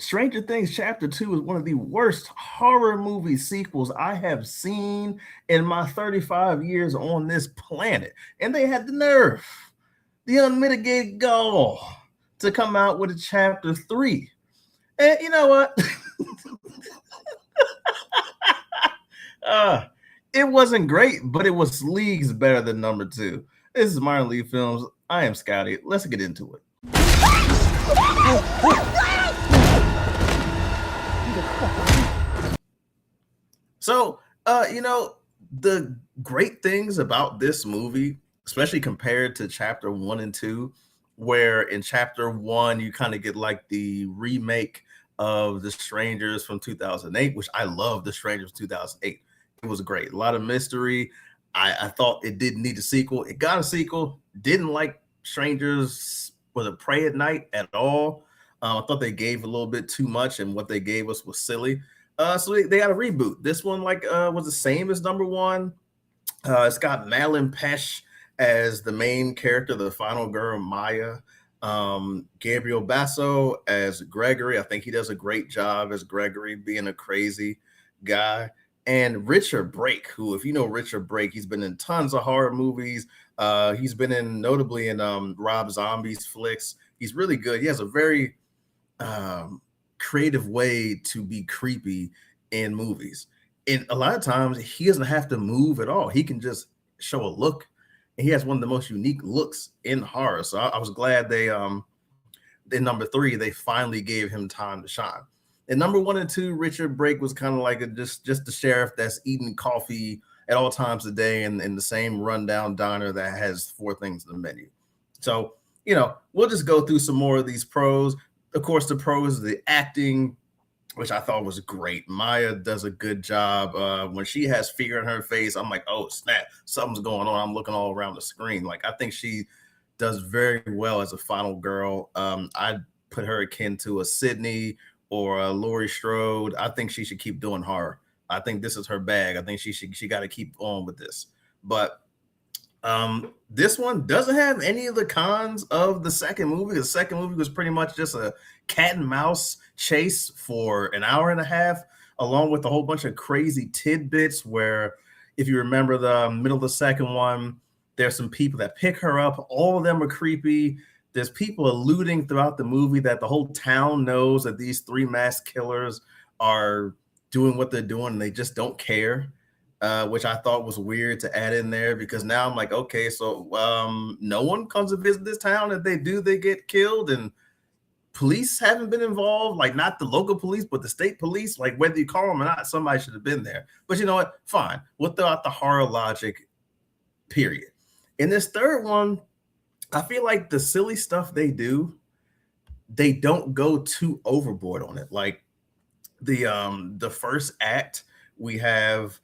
Stranger Things Chapter 2 is one of the worst horror movie sequels I have seen in my 35 years on this planet. And they had the nerve, the unmitigated gall to come out with a Chapter 3. And you know what? uh, it wasn't great, but it was leagues better than number 2. This is Minor League Films. I am Scotty. Let's get into it. So, the great things about this movie, especially compared to chapter 1 and 2, where in chapter 1, you kind of get like the remake of The Strangers from 2008, which I love The Strangers 2008. It was great. A lot of mystery. I thought it didn't need a sequel. It got a sequel. Didn't like Strangers was a Prey at Night at all. I thought they gave a little bit too much, and what they gave us was silly. So they got a reboot. This one was the same as number 1. It's got Madeline Pesh as the main character, the final girl Maya. Gabriel Basso as Gregory. I think he does a great job as Gregory, being a crazy guy. And Richard Brake, who, if you know Richard Brake, he's been in tons of horror movies. He's been notably in Rob Zombie's flicks. He's really good. He has a very creative way to be creepy in movies. And a lot of times he doesn't have to move at all. He can just show a look. And he has one of the most unique looks in horror. So I was glad they in number 3, they finally gave him time to shine. In number 1 and 2, Richard Brake was kind of like just the sheriff that's eating coffee at all times of the day in the same rundown diner that has 4 things in the menu. So, we'll just go through some more of these pros. Of course, the pros, the acting, which I thought was great. Maya does a good job. When she has fear in her face, I'm like, oh, snap, something's going on. I'm looking all around the screen. Like, I think she does very well as a final girl. I'd put her akin to a Sydney or a Laurie Strode. I think she should keep doing horror. I think this is her bag. I think she got to keep on with this. But this one doesn't have any of the cons of the second movie. The second movie was pretty much just a cat and mouse chase for an hour and a half, along with a whole bunch of crazy tidbits where, if you remember the middle of the second one, there's some people that pick her up. All of them are creepy. There's people alluding throughout the movie that the whole town knows that these 3 mass killers are doing what they're doing, and they just don't care. Which I thought was weird to add in there, because now I'm like, okay, so no one comes to visit this town. If they do, they get killed, and police haven't been involved, like not the local police, but the state police. Like, whether you call them or not, somebody should have been there. But you know what? Fine. We'll throw out the horror logic, period. In this third one, I feel like the silly stuff they do, they don't go too overboard on it. Like the first act, we have,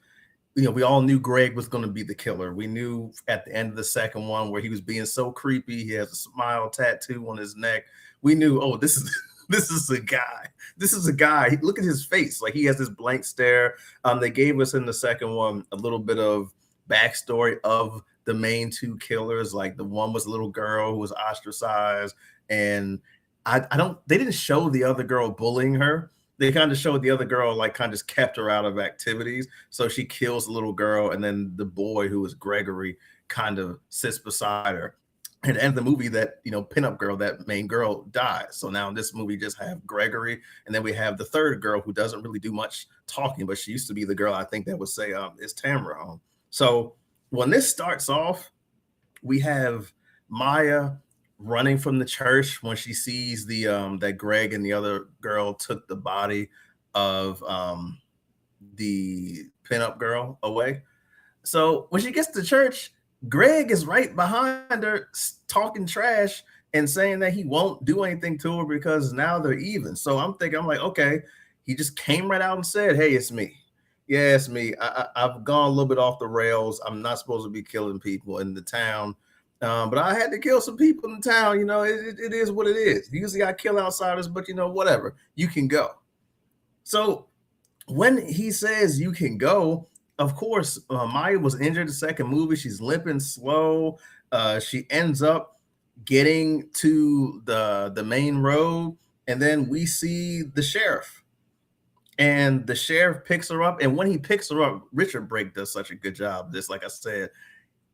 we all knew Greg was going to be the killer. We knew at the end of the second one where he was being so creepy. He has a smile tattoo on his neck. We knew, oh, this is this is a guy. This is a guy. Look at his face. Like, he has this blank stare. They gave us in the second one a little bit of backstory of the main 2 killers. Like, the one was a little girl who was ostracized, and they didn't show the other girl bullying her. They kind of showed the other girl, like, kind of just kept her out of activities. So she kills the little girl, and then the boy, who is Gregory, kind of sits beside her. And at the end of the movie, that, pinup girl, that main girl, dies. So now in this movie, just have Gregory, and then we have the third girl who doesn't really do much talking, but she used to be the girl, I think, that would say, is Tamara. So when this starts off, we have Maya running from the church when she sees the that Greg and the other girl took the body of the pinup girl away. So when she gets to church, Greg is right behind her talking trash and saying that he won't do anything to her because now they're even. So I'm like, okay, he just came right out and said, hey, it's me. Yeah, it's me. I've gone a little bit off the rails. I'm not supposed to be killing people in the town. But I had to kill some people in the town. It is what it is. Usually I kill outsiders, but whatever. You can go. So when he says you can go, of course, Maya was injured the second movie. She's limping slow. She ends up getting to the main road, And then we see the sheriff, and the sheriff picks her up. And when he picks her up, Richard Brake does such a good job. This, like I said,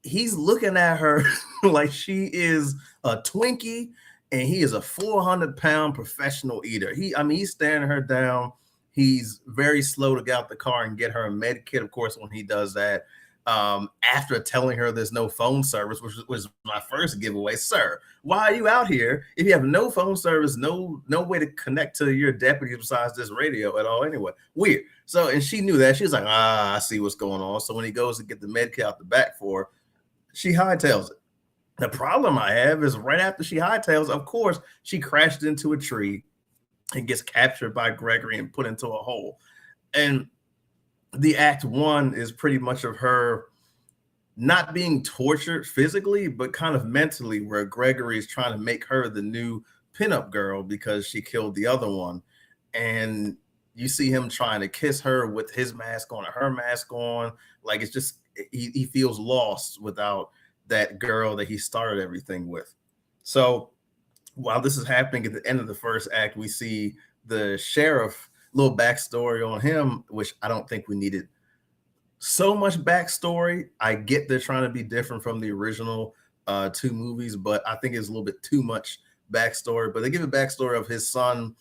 he's looking at her like she is a Twinkie, and he is a 400-pound professional eater. He's staring her down. He's very slow to get out the car and get her a med kit. Of course, when he does that, after telling her there's no phone service, which was my first giveaway. Sir, why are you out here if you have no phone service, no way to connect to your deputies besides this radio at all? Anyway, weird. So, and she knew that. She was like, I see what's going on. So when he goes to get the med kit out the back for her, she hightails it. The problem I have is right after she hightails, of course, she crashed into a tree and gets captured by Gregory and put into a hole. And the act one is pretty much of her not being tortured physically, but kind of mentally, where Gregory is trying to make her the new pinup girl because she killed the other one. And you see him trying to kiss her with his mask on or her mask on. Like, it's just, he feels lost without that girl that he started everything with. So while this is happening at the end of the first act, we see the sheriff, little backstory on him, which I don't think we needed so much backstory. I get they're trying to be different from the original two movies, but I think it's a little bit too much backstory. But they give a backstory of his son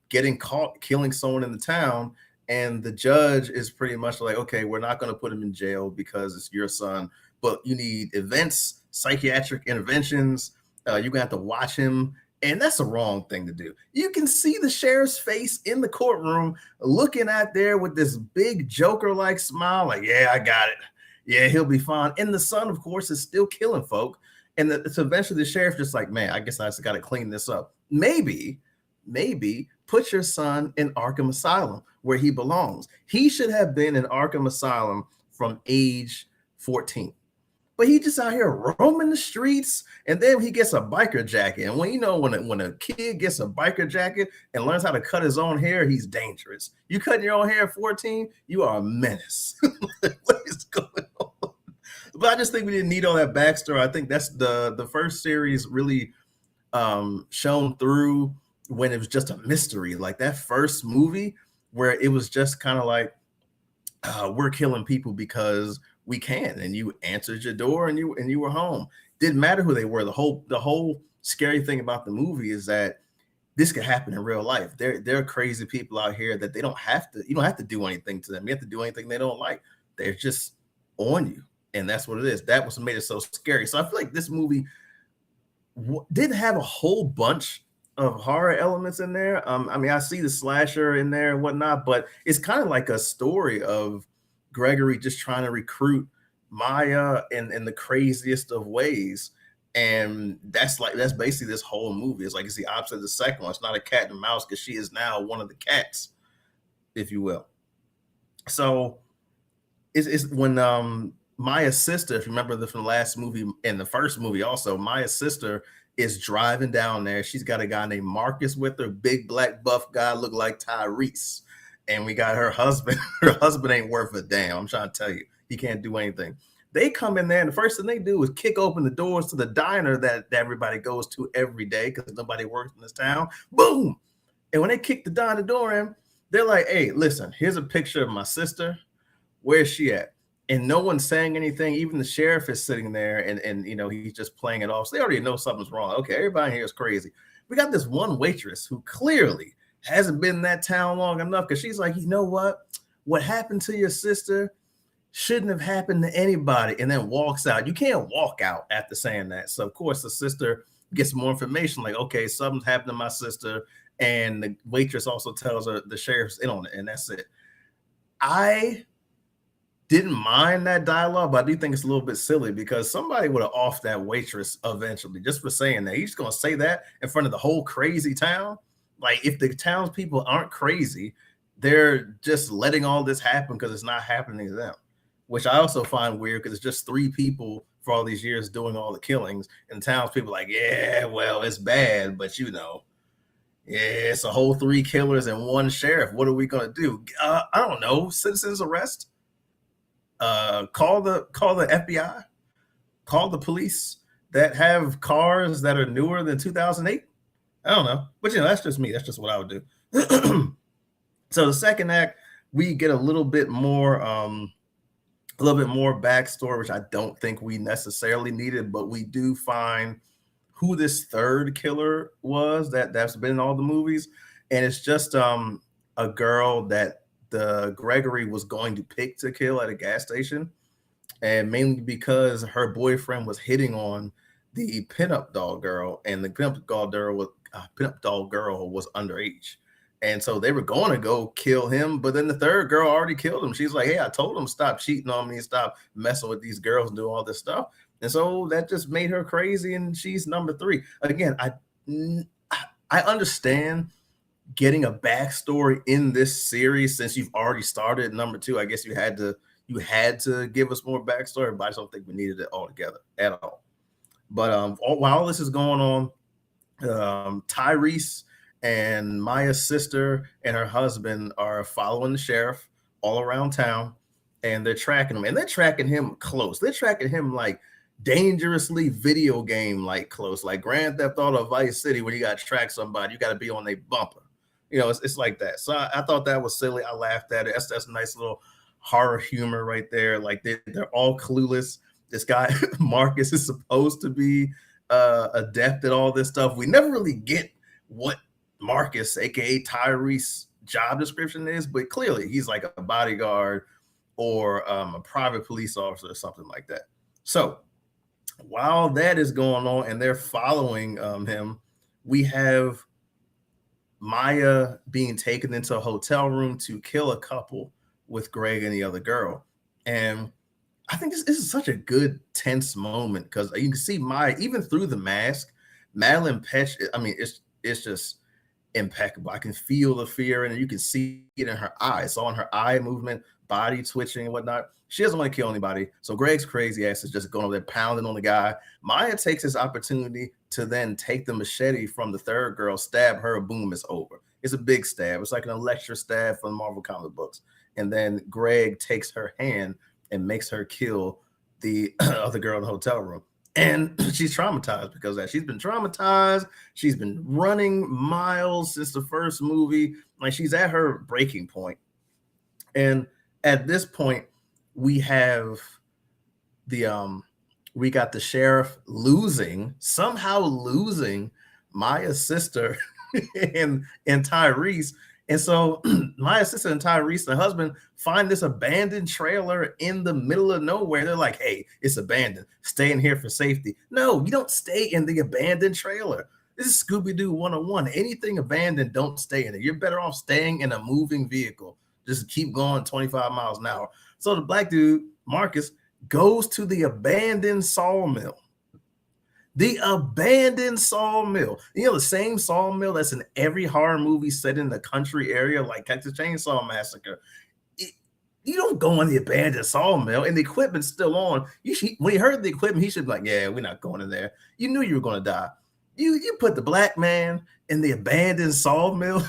getting caught killing someone in the town, and the judge is pretty much like, okay, we're not going to put him in jail because it's your son, but you need events, psychiatric interventions. You're going to have to watch him. And that's the wrong thing to do. You can see the sheriff's face in the courtroom looking at there with this big Joker-like smile, like, yeah, I got it. Yeah, he'll be fine. And the son, of course, is still killing folk. And so eventually the sheriff just like, man, I guess I just got to clean this up. Maybe put your son in Arkham Asylum where he belongs. He should have been in Arkham Asylum from age 14. But he just out here roaming the streets, and then he gets a biker jacket. And when a kid gets a biker jacket and learns how to cut his own hair, he's dangerous. You cutting your own hair at 14, you are a menace. What is going on? But I just think we didn't need all that backstory. I think that's the first series really shown through when it was just a mystery. Like that first movie where it was just kind of like, we're killing people because we can, and you answered your door and you were home. Didn't matter who they were. The whole scary thing about the movie is that this could happen in real life. There are crazy people out here that you don't have to do anything to them. You have to do anything they don't like. They're just on you, and that's what it is. That was what made it so scary. So I feel like this movie didn't have a whole bunch of horror elements in there. I see the slasher in there and whatnot, but it's kind of like a story of Gregory just trying to recruit Maya in the craziest of ways. And that's basically this whole movie. It's like it's the opposite of the second one. It's not a cat and mouse because she is now one of the cats, if you will. So it's when Maya's sister, if you remember from the last movie and the first movie also, Maya's sister is driving down there. She's got a guy named Marcus with her, big black buff guy, look like Tyrese. And we got her husband. Her husband ain't worth a damn. I'm trying to tell you, he can't do anything. They come in there, and the first thing they do is kick open the doors to the diner that everybody goes to every day because nobody works in this town. Boom! And when they kick the diner door in, they're like, hey, listen, here's a picture of my sister. Where's she at? And no one's saying anything. Even the sheriff is sitting there, and he's just playing it off. So they already know something's wrong. Okay, everybody here is crazy. We got this one waitress who clearly hasn't been in that town long enough because she's like, you know what happened to your sister shouldn't have happened to anybody, and then walks out. You can't walk out after saying that. So of course the sister gets more information like, okay, something's happened to my sister, and the waitress also tells her the sheriff's in on it, and that's it. I didn't mind that dialogue, but I do think it's a little bit silly because somebody would have offed that waitress eventually just for saying that. He's just gonna say that in front of the whole crazy town. Like, if the townspeople aren't crazy, they're just letting all this happen because it's not happening to them, which I also find weird because it's just 3 people for all these years doing all the killings, and townspeople like, yeah, well, it's bad, but yeah, it's a whole 3 killers and 1 sheriff. What are we gonna do? I don't know. Citizens arrest. Call the FBI. Call the police that have cars that are newer than 2008. I don't know, but that's just me. That's just what I would do. So the second act, we get a little bit more backstory, which I don't think we necessarily needed, but we do find who this third killer was that's been in all the movies, and it's just a girl that the Gregory was going to pick to kill at a gas station, and mainly because her boyfriend was hitting on the pinup doll girl, and the pinup doll girl was underage. And so they were going to go kill him, but then the third girl already killed him. She's like, "Hey, I told him stop cheating on me and stop messing with these girls and doing all this stuff." And so that just made her crazy, and she's number three. Again, I understand getting a backstory in this series since you've already started number two. I guess you had to give us more backstory, but I just don't think we needed it altogether at all. But while this is going on, Tyrese and Maya's sister and her husband are following the sheriff all around town, and they're tracking him, and they're tracking him close. They're tracking him like dangerously video game like close, like Grand Theft Auto Vice City, when you got to track somebody, you got to be on their bumper. It's like that. So I thought that was silly. I laughed at it. That's a nice little horror humor right there. Like they're all clueless. This guy Marcus is supposed to be adept at all this stuff. We never really get what Marcus, aka Tyrese, job description is, but clearly he's like a bodyguard or a private police officer or something like that. So while that is going on and they're following him, we have Maya being taken into a hotel room to kill a couple with Greg and the other girl. And I think this is such a good tense moment because you can see Maya, even through the mask, Madeline Petch, I mean, it's just impeccable. I can feel the fear and you can see it in her eyes. So on her eye movement, body twitching and whatnot. She doesn't want to kill anybody. So Greg's crazy ass is just going over there pounding on the guy. Maya takes this opportunity to then take the machete from the third girl, stab her, boom, it's over. It's a big stab. It's like an electric stab from Marvel comic books. And then Greg takes her hand and makes her kill the other girl in the hotel room. And she's traumatized because of that. She's been traumatized. She's been running miles since the first movie. Like she's at her breaking point. And at this point, we got the sheriff somehow losing Maya's sister and Tyrese. And so Maya's sister and Tyrese, the husband, find this abandoned trailer in the middle of nowhere. They're like, "Hey, it's abandoned. Stay in here for safety." No, you don't stay in the abandoned trailer. This is Scooby-Doo 101. Anything abandoned, don't stay in it. You're better off staying in a moving vehicle. Just keep going 25 miles an hour. So the black dude, Marcus, goes to the abandoned sawmill. The abandoned sawmill. The same sawmill that's in every horror movie set in the country area, like Texas Chainsaw Massacre. You don't go in the abandoned sawmill, and the equipment's still on. When he heard the equipment, he should be like, "Yeah, we're not going in there." You knew you were going to die. You put the black man in the abandoned sawmill.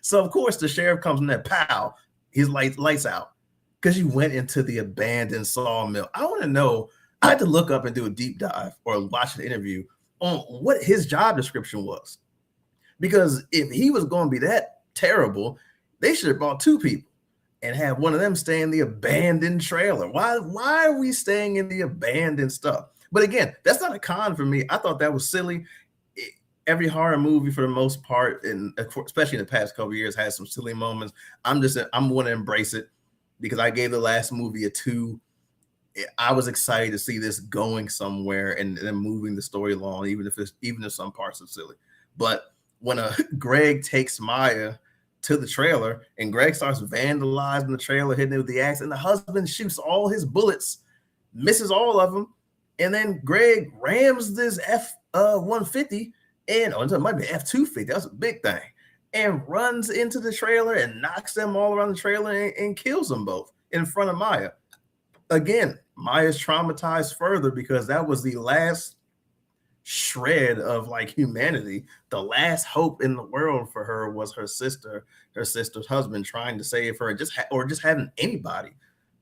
So of course the sheriff comes in there, pow, his lights out. Because you went into the abandoned sawmill. I want to know. I had to look up and do a deep dive or watch an interview on what his job description was. Because if he was going to be that terrible, they should have brought two people and have one of them stay in the abandoned trailer. Why are we staying in the abandoned stuff? But again, that's not a con for me. I thought that was silly. Every horror movie, for the most part, and especially in the past couple of years, has some silly moments. I'm going to embrace it because I gave the last movie a 2. I was excited to see this going somewhere and then moving the story along, even if some parts are silly. But when Greg takes Maya to the trailer and Greg starts vandalizing the trailer, hitting it with the axe, and the husband shoots all his bullets, misses all of them, and then Greg rams this F-150 and it might be F-250. That's a big thing, and runs into the trailer and knocks them all around the trailer and kills them both in front of Maya. Again, Maya's traumatized further because that was the last shred of like humanity. The last hope in the world for her was her sister's husband trying to save her, or just having anybody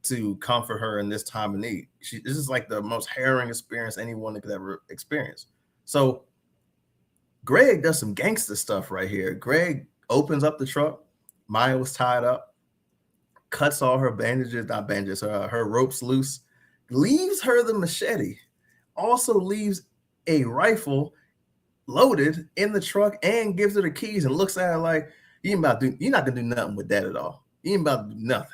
to comfort her in this time of need. This is like the most harrowing experience anyone could ever experience. So Greg does some gangster stuff right here. Greg opens up the truck. Maya was tied up, cuts all her bandages, not bandages, her ropes loose, leaves her the machete, also leaves a rifle loaded in the truck, and gives her the keys and looks at her like, you're not gonna do nothing with that at all. You ain't about to do nothing.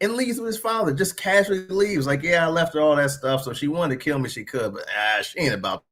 And leaves with his father, just casually leaves. Like, yeah, I left her all that stuff. So if she wanted to kill me, she could, but she ain't about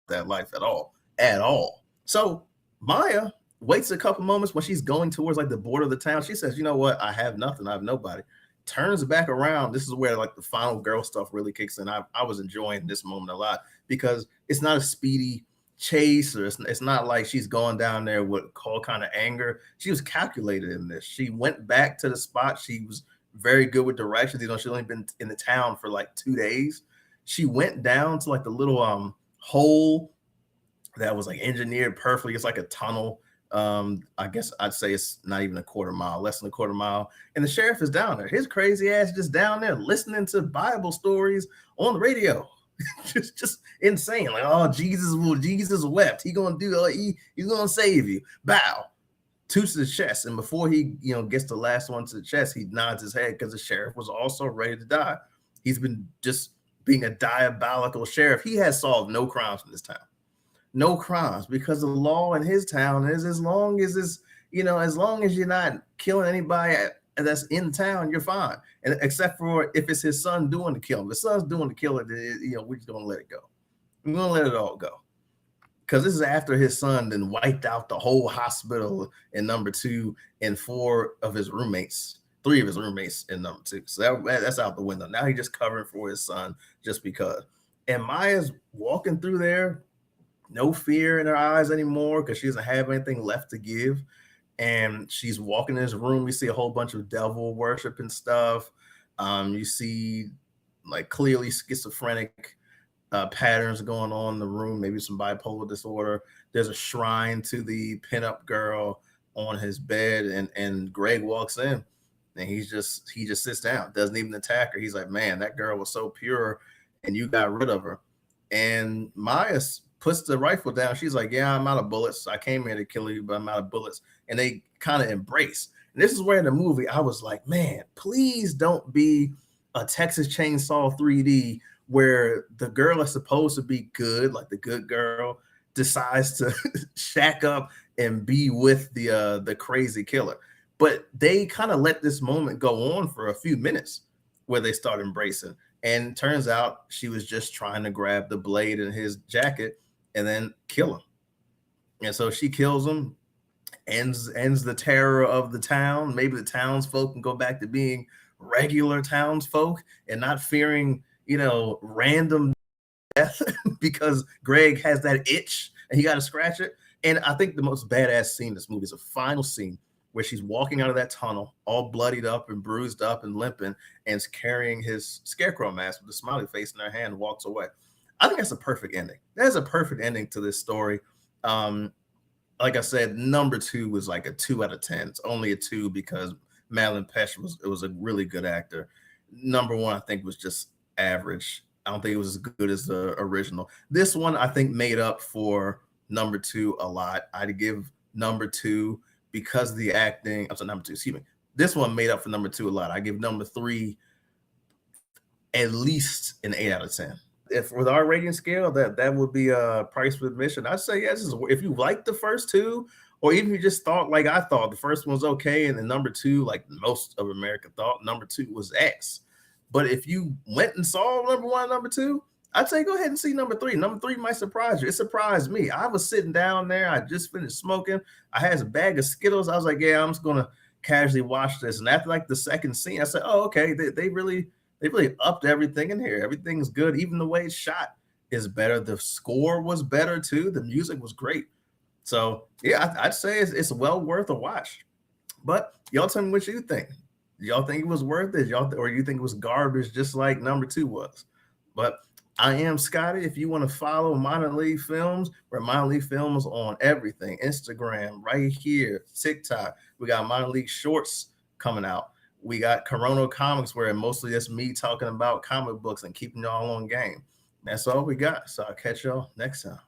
that life at all. At all. So Maya waits a couple moments when she's going towards like the border of the town. She says, you know what? I have nothing. I have nobody. Turns back around. This is where like the final girl stuff really kicks in. I was enjoying this moment a lot because it's not a speedy chase, or it's not like she's going down there with all kind of anger. She was calculated in this. She went back to the spot. She was very good with directions. You know, she's only been in the town for like 2 days. She went down to like the little hole that was like engineered perfectly. It's like a tunnel. I guess I'd say it's not even a quarter mile, less than a quarter mile. And the sheriff is down there. His crazy ass just down there listening to Bible stories on the radio. just insane. Like, oh, Jesus wept. He gonna do, he's gonna save you. Bow. Two to the chest. And before he, gets the last one to the chest, he nods his head because the sheriff was also ready to die. He's been just being a diabolical sheriff. He has solved no crimes in this town. No crimes, because the law in his town is as long as as long as you're not killing anybody that's in town, you're fine. And except for if it's his son doing the killing. If the son's doing the killing, we're just gonna let it go. We're gonna let it all go. Because this is after his son then wiped out the whole hospital in number 2 and 3 of his roommates in number 2. So that's out the window. Now he's just covering for his son just because. And Maya's walking through there, no fear in her eyes anymore because she doesn't have anything left to give. And she's walking in his room. We see a whole bunch of devil worship and stuff. You see like clearly schizophrenic patterns going on in the room, maybe some bipolar disorder. There's a shrine to the pinup girl on his bed, and Greg walks in and he just sits down, doesn't even attack her. He's like, man, that girl was so pure and you got rid of her. And Maya puts the rifle down. She's like, yeah, I'm out of bullets. I came here to kill you, but I'm out of bullets. And they kind of embrace. And this is where in the movie I was like, man, please don't be a Texas Chainsaw 3D where the girl is supposed to be good, like the good girl, decides to shack up and be with the crazy killer. But they kind of let this moment go on for a few minutes where they start embracing. And turns out she was just trying to grab the blade in his jacket and then kill him. And so she kills him, ends the terror of the town. Maybe the townsfolk can go back to being regular townsfolk and not fearing, random death because Greg has that itch and he got to scratch it. And I think the most badass scene in this movie is a final scene where she's walking out of that tunnel, all bloodied up and bruised up and limping, and is carrying his scarecrow mask with a smiley face in her hand and walks away. I think that's a perfect ending. That's a perfect ending to this story. Like I said, number 2 was like a 2 out of 10. It's only a 2 because Madeline Pesh was a really good actor. Number 1, I think, was just average. I don't think it was as good as the original. This one, I think, made up for number 2 a lot. I'd give number 2 because of the acting. I'm sorry, number 2, excuse me. This one made up for number 2 a lot. I give number 3 at least an 8 out of 10. If with our rating scale, that would be a price for admission. I'd say yes. If you like the first 2, or even if you just thought like I thought, the first one was okay, and then number 2, like most of America thought, number 2 was X. But if you went and saw number 1, number 2, I'd say go ahead and see number 3. Number 3 might surprise you. It surprised me. I was sitting down there. I just finished smoking. I had a bag of Skittles. I was like, yeah, I'm just gonna casually watch this. And after like the second scene, I said, oh, okay, they really upped everything in here. Everything's good. Even the way it's shot is better. The score was better too. The music was great. So yeah, I'd say it's well worth a watch. But y'all tell me what you think. Y'all think it was worth it? Or you think it was garbage just like number 2 was? But I am Scotty. If you want to follow Minor League Films, we're Minor League Films on everything. Instagram, right here, TikTok. We got Minor League Shorts coming out. We got Kuronocomics, where mostly that's me talking about comic books and keeping y'all on game. That's all we got. So I'll catch y'all next time.